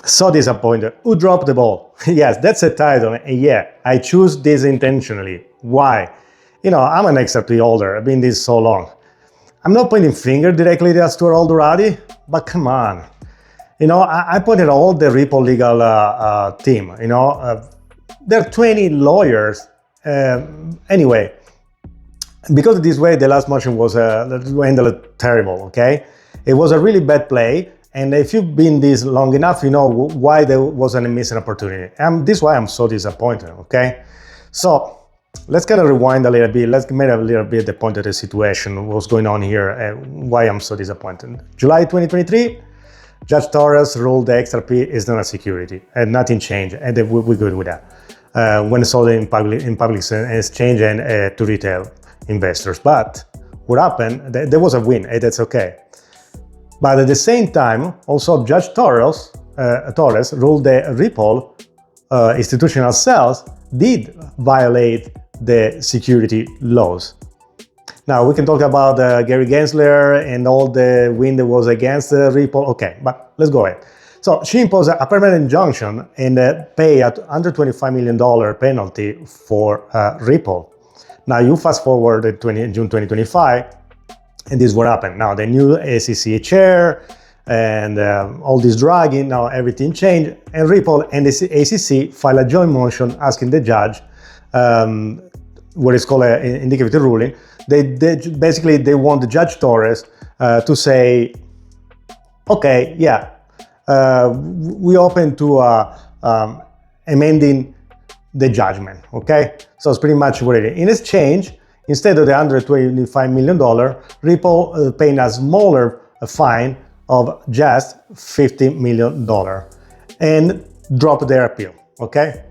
So disappointed. Who dropped the ball? Yes, that's a title. And yeah, I choose this intentionally. Why? I'm an XRP holder. I've been this so long. I'm not pointing finger directly at Stuart Alderati, but come on. I pointed all the Ripple legal team. There are 20 lawyers. Anyway, because this way the last motion was handled terrible, okay? It was a really bad play. And if you've been this long enough, you know why there wasn't a missing opportunity. This is why I'm so disappointed, okay? So let's kind of rewind a little bit. Let's make a little bit the point of the situation, what's going on here, and why I'm so disappointed. July 2023, Judge Torres ruled the XRP is not a security, and nothing changed, and we're good with that. When sold in public exchange and to retail investors. But what happened, there was a win, and that's okay. But at the same time, also Judge Torres ruled that Ripple institutional sales did violate the security laws. Now we can talk about Gary Gensler and all the win that was against Ripple. Okay, but let's go ahead. So she imposed a permanent injunction and pay a $125 million penalty for Ripple. Now you fast forward to June 2025. And this is what happened. Now the new SEC chair and all this dragging, now everything changed. And Ripple and the SEC filed a joint motion asking the judge, what is called an indicative ruling. They want the Judge Torres to say, okay, yeah, we open to amending the judgment, okay? So it's pretty much what it is. In exchange, instead of the $125 million, Ripple paying a smaller fine of just $50 million and drop their appeal, okay?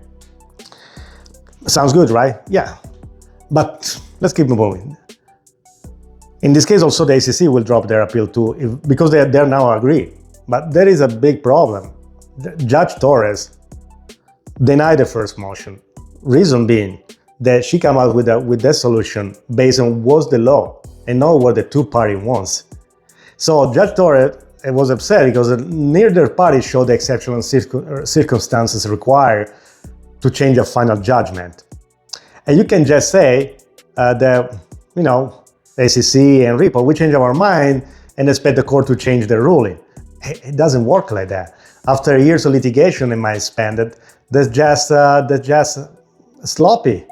Sounds good, right? Yeah, but let's keep moving. In this case, also the SEC will drop their appeal too, because they're now agreed. But there is a big problem. Judge Torres denied the first motion, reason being that she came out with that solution based on what's the law and not what the two-party wants. So Judge Torres was upset because neither party showed the exceptional circumstances required to change a final judgment. And you can just say that, SEC and Ripple, we change our mind and expect the court to change the ruling. It doesn't work like that. After years of litigation, in my expanded, that's just sloppy.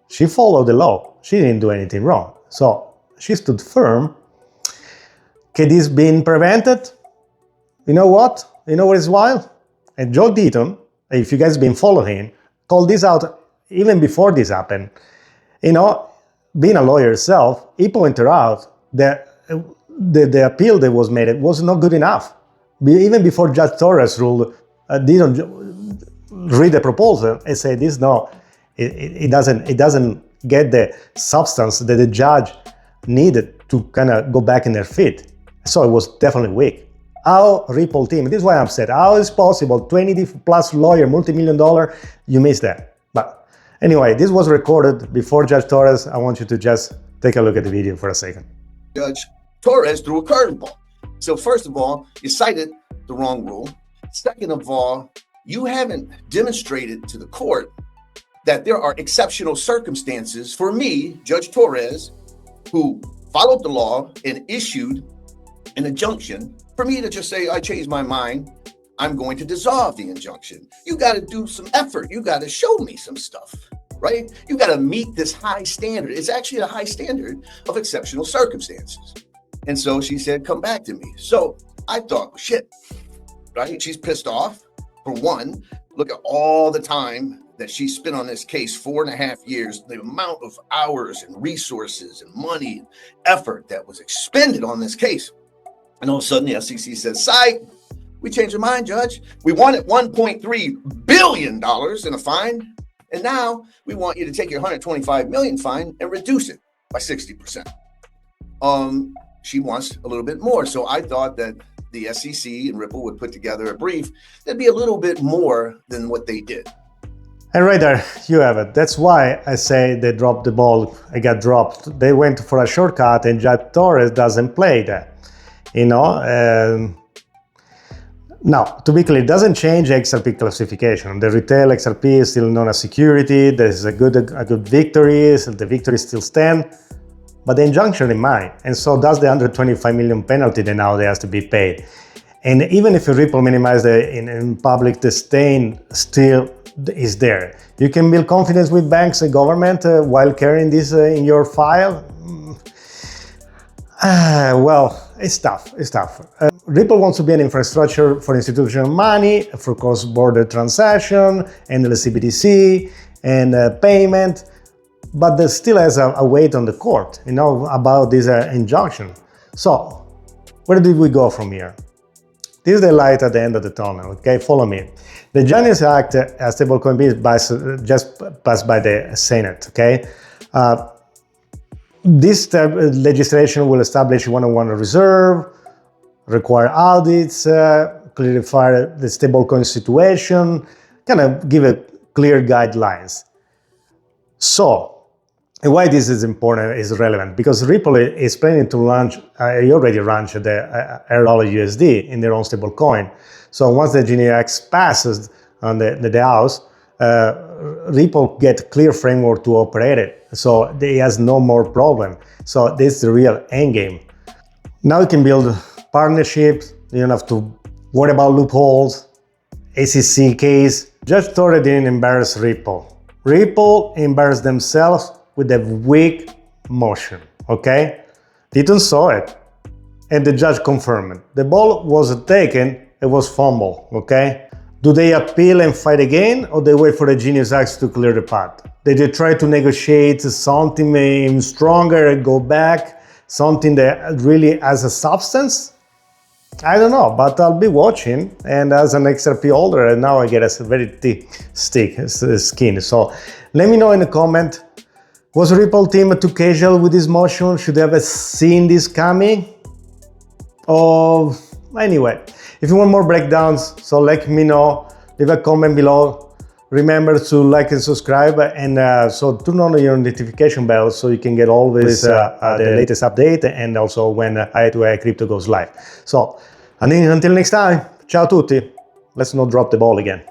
She followed the law. She didn't do anything wrong. So she stood firm. Can this be prevented? You know what? You know what is wild? And John Deaton, if you guys been following him, called this out even before this happened. Being a lawyer himself, he pointed out that the appeal that was made was not good enough. Even before Judge Torres ruled, didn't read the proposal and say this, no, it doesn't get the substance that the judge needed to kind of go back in their feet. So it was definitely weak. How Ripple team, this is why I'm upset. How is possible, 20 plus lawyer, multi-million dollar, you missed that. But anyway, this was recorded before Judge Torres. I want you to just take a look at the video for a second. Judge Torres threw a curveball. So first of all, you cited the wrong rule. Second of all, you haven't demonstrated to the court that there are exceptional circumstances for me, Judge Torres, who followed the law and issued an injunction, for me to just say, I changed my mind, I'm going to dissolve the injunction. You got to do some effort. You got to show me some stuff, right? You got to meet this high standard. It's actually a high standard of exceptional circumstances. And so she said, come back to me. So I thought, well, shit, right? She's pissed off. For one, look at all the time that she spent on this case, 4.5 years, the amount of hours and resources and money and effort that was expended on this case. And all of a sudden the SEC says, "Psych, we changed our mind, Judge. We wanted $1.3 billion in a fine. And now we want you to take your $125 million fine and reduce it by 60%. She wants a little bit more. So I thought that the SEC and Ripple would put together a brief that'd be a little bit more than what they did. And right there, you have it. That's why I say they dropped the ball. It got dropped. They went for a shortcut, and Judge Torres doesn't play that. Now, to be clear, it doesn't change XRP classification. The retail XRP is still known as security. There's a good victory, so the victory still stand, but the injunction remains, and so does the 125 million penalty that now has to be paid. And even if Ripple minimized in public, the stain still is there. You can build confidence with banks and government while carrying this in your file. Well, it's tough. Ripple wants to be an infrastructure for institutional money, for cross-border transaction, and the CBDC, and payment, but there still has a weight on the court, about this injunction. So, where did we go from here? This is the light at the end of the tunnel, okay? Follow me. The Genius Act, as stablecoin just passed by the Senate, okay? This legislation will establish one-on-one reserve, require audits, clarify the stablecoin situation, kind of give it clear guidelines. So, why this is important, is relevant, because Ripple is planning to launch, he already launched the RLUSD in their own stablecoin. So once the Genius Act passes on the House, Ripple get clear framework to operate it. So it has no more problem. So this is the real end game. Now you can build partnerships, you don't have to worry about loopholes, ACC case. Judge Torres didn't embarrass Ripple. Ripple embarrassed themselves with a weak motion, okay? Deaton saw it, and the judge confirmed it. The ball was taken, it was fumble, okay? Do they appeal and fight again, or they wait for the Genius Act to clear the path? Did they try to negotiate something even stronger and go back, something that really has a substance? I don't know, but I'll be watching, and as an XRP holder, now I get a very thick skin. So let me know in the comment, was Ripple team too casual with this motion? Should they have seen this coming? Oh, anyway, if you want more breakdowns, so let me know, leave a comment below. Remember to like and subscribe, and so turn on your notification bell so you can get always the latest update, and also when AI2AI Crypto goes live. So until next time, ciao tutti. Let's not drop the ball again.